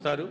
sir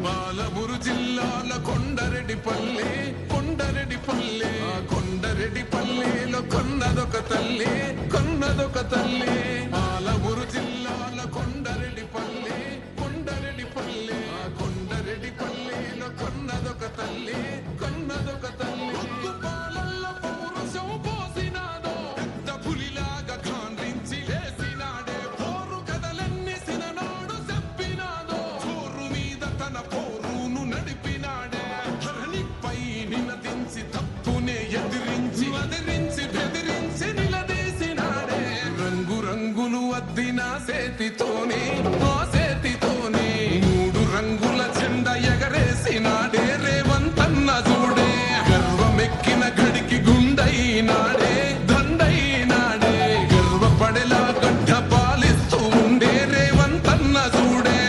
Palamuru జిల్లాల కొండరెడ్డిపల్లె కొండరెడ్డిపల్లెలో కొన్నదొక తల్లి పాలమూరు జిల్లాల కొండరెడ్డిపల్లె కొండరెడ్డిపల్లెలో కొన్నదొక తల్లి పాలల్లో పౌరుషం పోసినాదో పెద్ద పులిలాగా ఖాండ్రించి లేసినాడే పోరు కథలన్నీ సిననాడు చెప్పినాదో చోరు మీద తన పోరును నడిపినాడే ధరణిపై నినదించి తప్పునే ఎదిరించి బెదిరించి నిలదీసినాడే రంగులు అద్దిన సేతితోనే మూడు రంగుల జెండా ఎగరేసినాడే రేవంతన్న చూడే గర్వమెక్కిన గడికి గుండైనాడే దండైనాడే గర్వపడేలా గడ్డ పాలిస్తూ ఉండే రేవంతన్న చూడే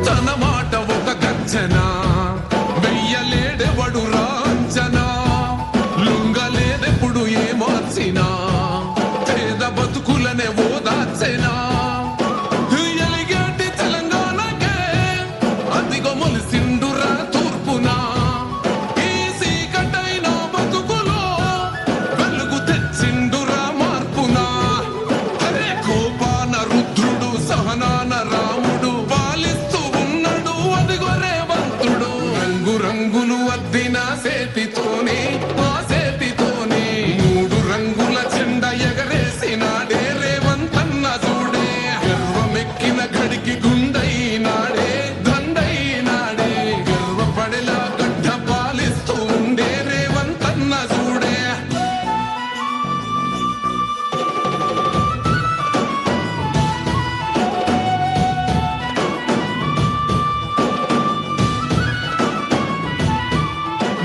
తన మాట ఒక గర్జన వెయ్యలేడెవడు రాంచనా లుంగలేదెప్పుడు ఏ మార్చినా పేద బతుకులనే ఓదార్చెనా ఎలిగేటి తెలంగాణకే అదిగో మొలిసిండురా తూర్పునా ఈ సీకటైన బతుకులో వెలుగు తెచ్చిండురా మార్పునా హరే కోపాన రుద్రుడు సహనాన రాముడు పాలిస్తూ ఉన్నాడు అదిగో రేవంతుడు రంగులు అద్దిన సేతితోనే మూడు రంగుల జెండా ఎగరేసినాడే రేవంతన్న చూడే గర్వమెక్కిన గడికి గుండైనాడే దండైనాడే గర్వపడేలా గడ్డ పాలిస్తూ ఉండే రేవంతన్న చూడే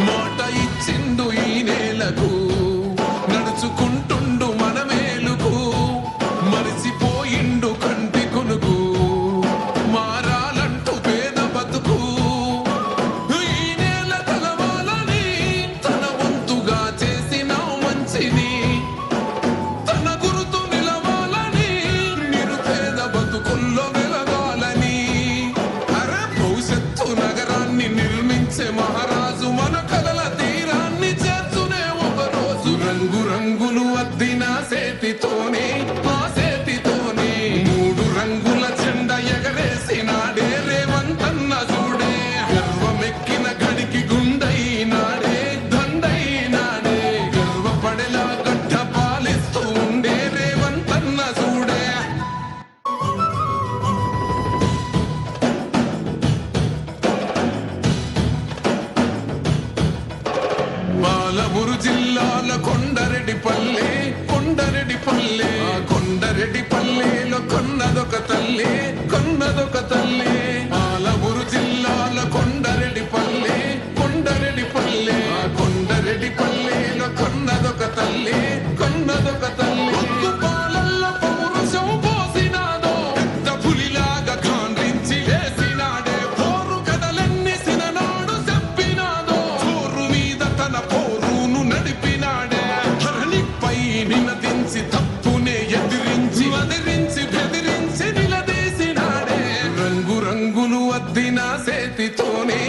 మాట ఇచ్చిండు ఈ నేలకు నడుచుకుంటుండు మన మేలుకు మరిసిపోయిండు కంటి కొనుకు మారాలంటూ పేద బతుకు ఈ నేల తలవాలని తన వంతుగా చేసిన మంచిని తన గురుతు నిలవాలని నిరుపేద బతుకుల్లో వెలగాలని అరే భవిష్యత్తు నగరాన్ని నిర్మించే మహారాజు మన కలల తీరాన్ని చేర్చునే ఒక రోజు రంగులు అద్దిన సేతితోనే మూడు రంగుల జెండా ఎగరేసినాడే రేవంతన్న చూడే గర్వమెక్కిన గడికి గుండైనాడే దండైనాడే గర్వపడేలా గడ్డ పాలిస్తూ ఉండే రేవంతన్న చూడే పాలమూరు జిల్లాల కొండరెడ్డిపల్లెలో కొన్నదొక తల్లి పాలమూరు జిల్లాల కొండరెడ్డిపల్లెలో కొన్నదొక తల్లి పాలల్లో పౌరుషం పోసినాదో పెద్ద పులిలాగా ఖాండ్రించి లేసినాడే పోరు కథలన్నీ సిననాడు చెప్పినాదో చోరు మీద తన పోరును నడిపినాడే ధరణిపై నినదించి తప్పునే ఎదిరించి బెదిరించి నిలదీసినాడే రంగులు అద్దిన సేతితోనే